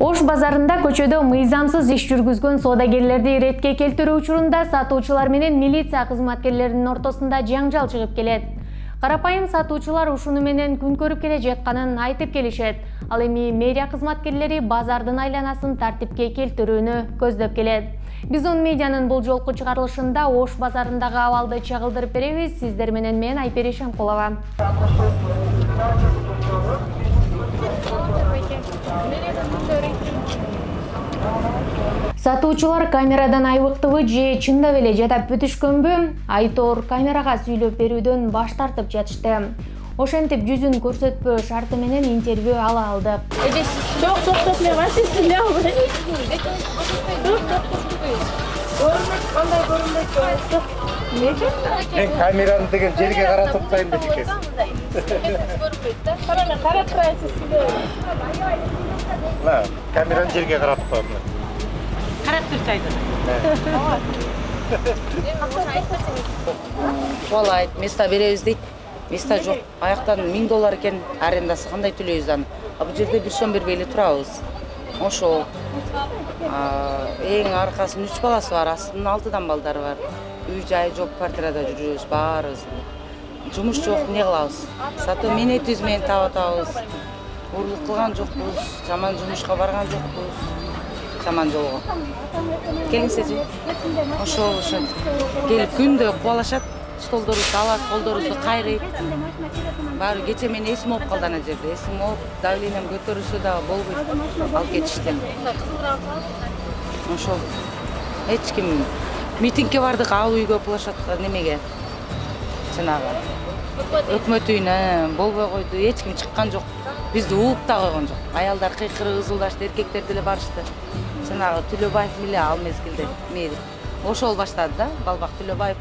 Ош базарында көчөдө мыйзамсыз иш жүргүзгөн соодагерлерди иретке келтирүү учурунда сатуучулар менен милиция кызматкерлеринин ортосунда жаңжал чыгып келет. Карапайым сатуучулар ушуну менен күн көрүп келе жатканын айтып келишет. Ал эми мэрия кызматкерлери базардын айланасын тартипке келтирүүнү көздөп келет. Биз он медианын бул жолку чыгарылышында Ош базарындагы абалды чагылдырып беребиз. Сиздер менен мен Айпери Шамкулова. Сатуучулар камерадан айбыктыбы же чындап эле жадап бүтүшкөнбү? Айтор камерага сүйлөп берүүдөн баш тартып жатышты. Ошентип жүзүн көрсөтпөө шарты менен интервью ала алдык. Камераны деген жерге карап турсайын деп экенсиз. Камераны жерге карап турсайын. Карап турсайсыз. Болайт, места беребиз дейт. Места жок. Аяктан $1000 экен, арендасы кандай төлөйбүз аны? Бул жерде бир сом бербей эле турабыз. Ошол. Эң аркасын 3 баласы бар, астынан 6 балдары бар. Үй жай жок, квартирада жүрүбүз, баарыбыз. Жумуш жок, эмне кылабыз? Сатуу менетибиз менен таап атабыз. Урлук кылган жокпуз, жаман жумушка барган жокпуз. Жаман жолго. Келиңсиз. Ошол келип күндө кубалашат, столдорубузду алат, колдорубузду кайрайт. Баары кече мен эсим болуп калды ана жерде. Эсим болуп, давлением көтөрүлсө да болбойт. Алып кетишти. Ошол. Эч ким митингге бардык, ал үйгө площадь немеге. Жанагы. Өкмөт үйүнө болбой койду, эч ким чыккан жок. Бизди ууп да койгон жок. Аялдар кыйкырып ызылдашты, эркектер деле барышты. Жанагы Түлөбаев миле ал мезгилде мэри. Ошол баштады да, Балбак Түлөбаев.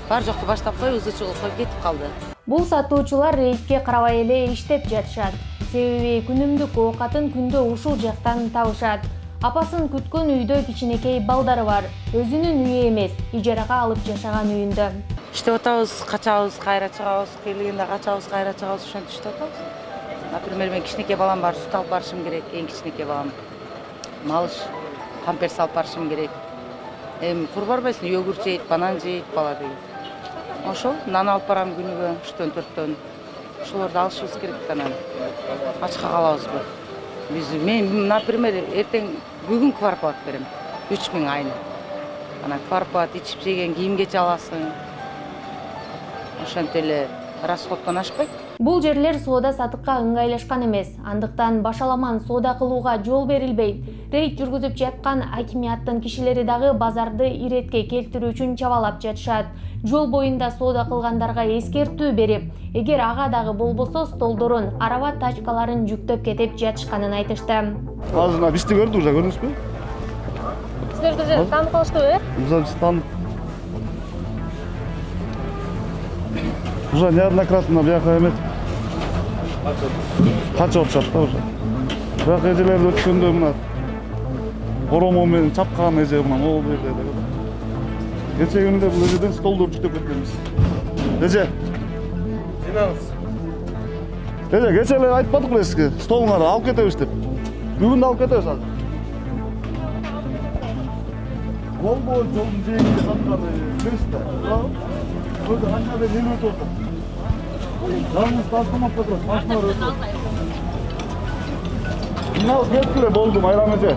Бар жокту баштап коюп, ызы чыгып коюп кетип калды. Бул сатуучулар рейдке карабай эле иштеп жатышат. Себеби күнүмдүк оокатын күндө ушул жактан табышат. Апасын күткөн үйдө кичинекей балдары бар. Өзүнүн үйү эмес, ижарага алып жашаган үйүндө. Иштеп атабыз, качабыз, кайра чыгабыз, келгенде качабыз, кайра чыгабыз, ошентип иштеп атабыз. Например, мен кичинекей балам бар, сүт алып барышым керек, эң кичинекей балам. Малыш, памперс алып барышым керек. Эми кур барбайсың, йогурт жейт, банан жейт бала деген. Ошол, нан алып барам күнүгө 3-төн 4-төн. Ошолорду алышыбыз керек анан. Ачка калабызбы? Мен, например, эртең бүгүн кварплат берем. 3000 айына. Анан кварплат ичип жеген кийимгече аласың. Ошентип эле расходтон ашпайт. Бул жерлер соода сатыкка ыңгайлашкан эмес. Андыктан башаламан соода кылууга жол берилбейт. Рейд жүргүзүп жаткан акимияттын кишилери дагы базарды иретке келтирүү үчүн чабалап жатышат. Жол боюнда соода кылгандарга эскертүү берип, эгер ага дагы болбосо столдорун, араба тачкаларын жүктөп кетип жатышканын айтышты. Азыр бизди көрдү, уже көрдүңүзбү? Сиздерди уже таанып калыштыбы? Биз таанып. Уже неоднократно бияка эметип качып атышат да уже. Бияк эжелерди өткөндө мына коромол менен чапкан эже мына могул жерде. Кече күнүндө бул эжеден столдор жүктөп кеткенбиз. Эже. Жинаңыз. Эже, кече эле айтпадык беле сизге, столуңарды алып кетебиз деп. Бүгүн да алып кетебиз азыр. Болбой жолдун жээгинде саткан место. Burada hangi bir yemek oldu? Yalnız taşlamak kadar taşlar öldü. Bunlar geçtiler boldum ayramacı.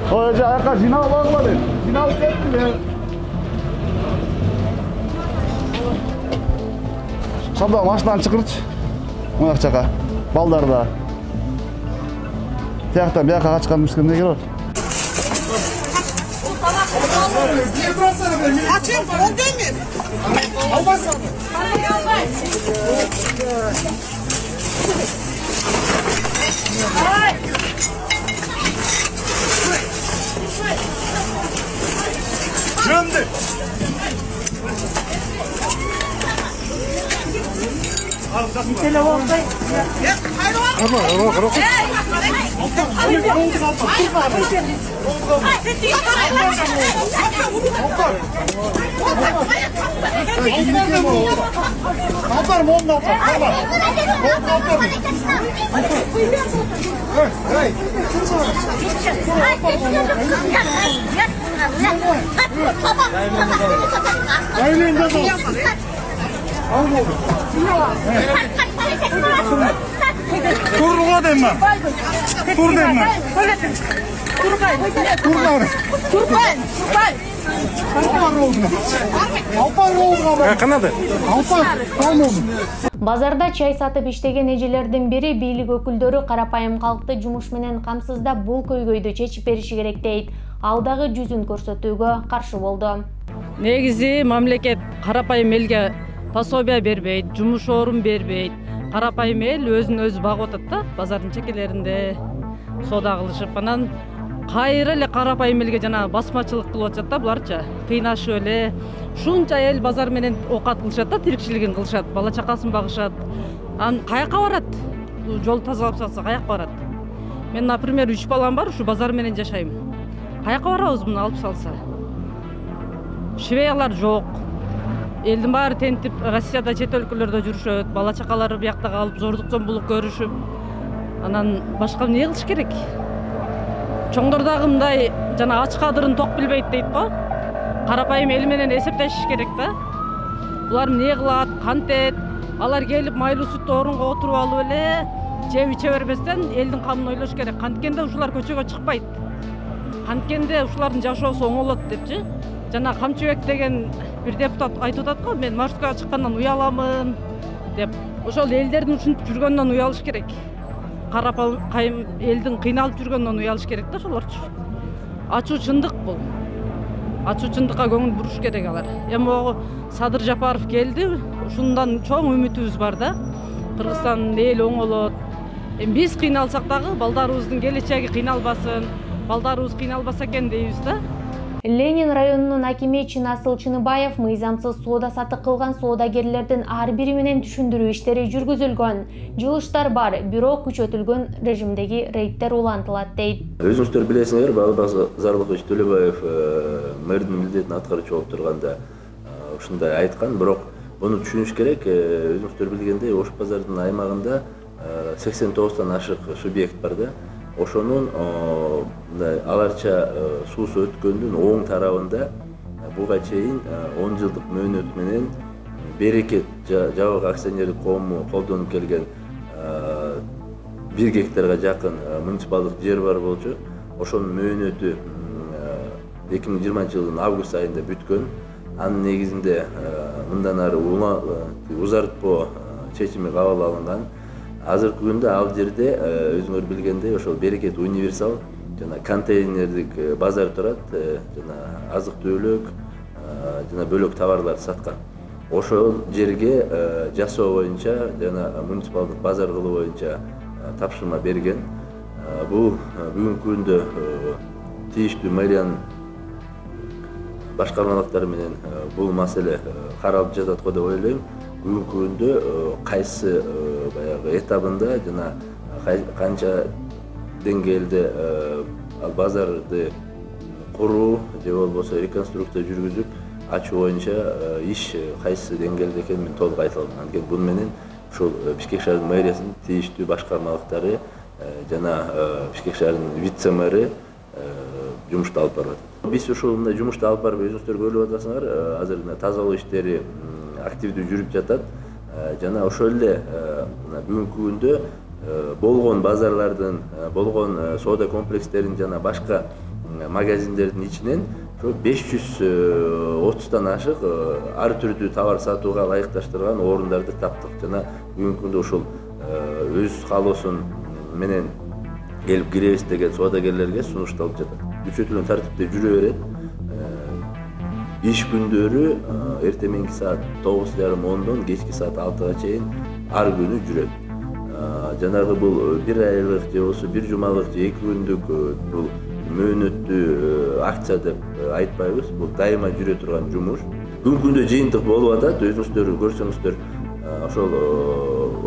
Hoca ayakta zina bağladı. Zina geçtiler. Sabah maçtan çıkırç. Mınakçaka. Baldarda. Tiyakta biyaka kaçkan müşkün ne geliyor? Açayım, ol değil mi? Almaz. Gömdü. Turga deme. Tur deme. Базарда чай сатып иштеген эжелердин бири бийлик өкүлдөрү карапайым калкты жумуш менен камсыздап бул көйгөйдү чечип бериши керек дейт. Ал дагы жүзүн көрсөтүүгө каршы болду. Негизи мамлекет карапайым элге пособия бербейт, жумуш орун бербейт. Карапайым эл өзүн өзү багып атат да, базардын чекелеринде соода кылышып, анан кайра эле карапайым элге жана басмачылык кылып атышат да буларчы. Кыйнашып эле ушунча эл базар менен оокат кылышат да, тирикчилигин кылышат, бала чакасын багышат. Анан каяка барат? Жол тазалап салса каяка барат? Мен, например, 3 балам бар, ушу базар менен жашайм. Каяка барабыз муну алып салса? Швеялар жок. Элдин баары тентип Россияда, чет өлкөлөрдө жүрүшөт, бала чакалары биякта калып, зордук зомбулук көрүшүп. Анан башка эмне кылыш керек? Чоңдор дагы мындай жана ач кадырын ток билбейт дейт го. Карапайым эл менен эсептешиш керек да. Булар эмне кылат, кантет? Алар келип майлуу сүттү орунга отуруп алып эле, жеп иче бербестен элдин камын ойлош керек. Канткенде ушулар көчөгө чыкпайт. Канткенде ушулардын жашоосу оңолот депчи. Жана Камчыбек деген бир депутат айтып атат го, мен маршруткага чыккандан уяламын деп. Ошол элдердин ушинтип жүргөндөн уялыш керек. Карапайым элдин кыйналып жүргөндөн уялыш керек да ошолорчу. Ачуу чындык бул. Ачуу чындыкка көңүл буруш керек алар. Эми могу Садыр Жапаров келди, ушундан чоң үмүтүбүз бар да. Кыргызстандын эли оңолот. Эми биз кыйналсак дагы балдарыбыздын келечеги кыйналбасын, балдарыбыз кыйналбаса экен дейбиз да. Ленин районунун акими Чынасыл Чыныбаев мыйзамсыз соода сатык кылган соодагерлердин ар бири менен түшүндүрүү иштери жүргүзүлгөн. Жылыштар бар, бирок күчөтүлгөн режимдеги рейдтер улантылат дейт. Өзүңүздөр билесиңер, Базарлыкович Төлөбаев мэрдин милдетин аткаруучу болуп турганда ушундай айткан, бирок буну түшүнүш керек. Өзүңүздөр билгендей, Ош базардын аймагында 89тан ашык субъект бар да. Ошонун аларча суусу өткөндүн оң тарабында буга чейин 10 жылдык мөөнөт менен Берекет жабык акционерлик коому колдонуп келген 1 гектарга жакын муниципалдык жер бар болчу. Ошонун мөөнөтү 2020 жылдын август айында бүткөн. Анын негизинде мындан ары узартпоо чечими кабыл алынган. Азыркы күндө ал жерде өзүңөр билгендей ошол Берекет универсал жана контейнердик базар турат, жана азык-түгүлүк жана бөлөк товарлар саткан. Ошол жерге жасоо боюнча жана муниципалдык базар кылуу боюнча тапшырма берген. Бул бүгүнкү күндө тийиштүү мэриянын башкармалыктары менен бул маселе каралып жатат го деп ойлойм. Бүгүнкү күндө кайсы баягы этабында жана канча деңгээлде базарды куруу же болбосо реконструкция жүргүзүп ачуу боюнча иш кайсы деңгээлде экенин мен толук айта алмайм. Анткени бул менен ушул Бишкек шаарынын мэриясынын тийиштүү башкармалыктары жана Бишкек шаарынын вице-мэри жумушту алып барып атат. Биз ушул мындай жумушту алып барып өзүңүздөр көрүп атасыңар, азыр тазалоо иштери активдүү жүрүп жатат. Жана ошол эле бүгүнкү күндө болгон базарлардын, болгон соода комплекстерин жана башка магазиндердин ичинен 530тан ашык ар түрдүү товар сатууга ылайыкташтырган орундарды таптык. Жана бүгүнкү күндө ошол өз каалоосун менен келип киребиз деген соодагерлерге сунушталып жатат. Күчөтүлгөн тартипте жүрө берет. Иш күндөрү эртеменки саат 9:30-10дон кечки саат 6га чейин ар күнү жүрөт. Жанагы бул бир айлык же болбосо бир жумалык же 2 күндүк бул мөөнөттүү акция деп айтпайбыз. Бул дайыма жүрө турган жумуш. Бүгүнкү күндө жыйынтык болуп атат. Өзүңүздөр көрсөңүздөр ошол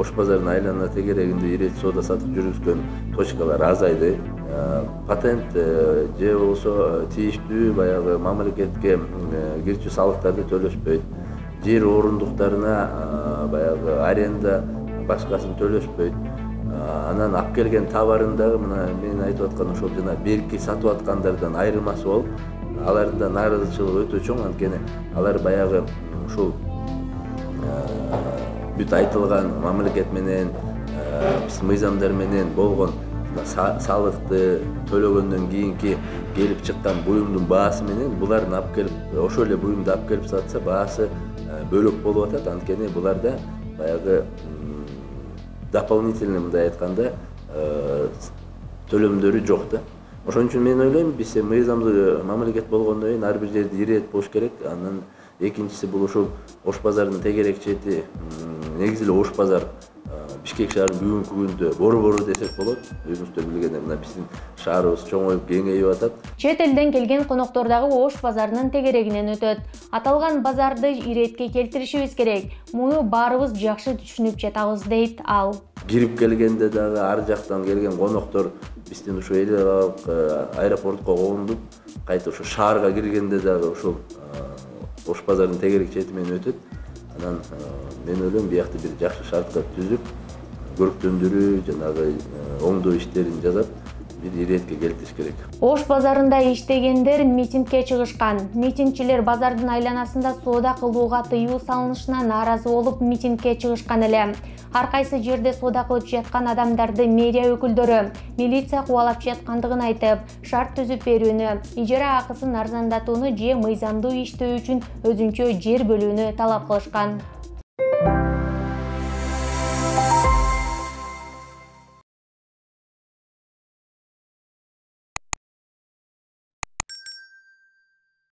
Ош базарынын айлана тегерегинде ирет соода сатык жүргүзгөн точкалар азайды. Патент же болсо тийиштүү баягы мамлекетке кирчи салыктарды төлөшпөйт. Жер орундуктарына баягы аренда башкасын төлөшпөйт. Анан алып келген товарын дагы мына мен айтып аткан ошол жана берки сатып аткандардан айырмасы болуп, аларда нааразычылык өтө чоң. Анткени алар баягы ушул бүт айтылган мамлекет менен биз мыйзамдар менен болгон салыкты төлөгөндөн кийинки келип чыккан буюмдун баасы менен буларды алып келип ошол эле буюмду алып келип сатса баасы бөлөк болуп атат. Анткени буларда баягы дополнительный мындай айтканда төлөмдөрү жок да. Ошон үчүн мен ойлойм, биз мыйзамдуу мамлекет болгондон кийин ар бир жерде ирет болуш керек. Анан экинчиси бул ушул Ош базарынын тегерек чети, негизи эле Ош базар Бишкек шаарынын бүгүнкү күндө борбору десек болот. Өзүңүздөр билгендей мына биздин шаарыбыз чоңоюп кеңейип атат. Чет элден келген коноктордагы Ош базарынын тегерегинен өтөт. Аталган базарды иретке келтиришибиз керек. Муну баарыбыз жакшы түшүнүп жатабыз дейт ал. Кирип келгенде дагы ар жактан келген коноктор биздин ушу эл аралык аэропортко коомдуп, кайта ушу шаарга киргенде дагы ушул Ош базарынын тегерек чети менен өтөт. Анан мен ойлойм биякта бир жакшы шарттар түзүп, көрктөндүрүү жанагы оңдоо иштерин жасап, бир иретке келтириш керек. Ош базарында иштегендер митингге чыгышкан. Митингчилер базардын айланасында соода кылууга тыюу салынышына нааразы болуп митингге чыгышкан эле. Ар кайсы жерде соода кылып жаткан адамдарды мэрия өкүлдөрү, милиция кубалап жаткандыгын айтып, шарт түзүп берүүнү, ижара акысын арзандатууну же мыйзамдуу иштөө үчүн өзүнчө жер бөлүүнү талап кылышкан.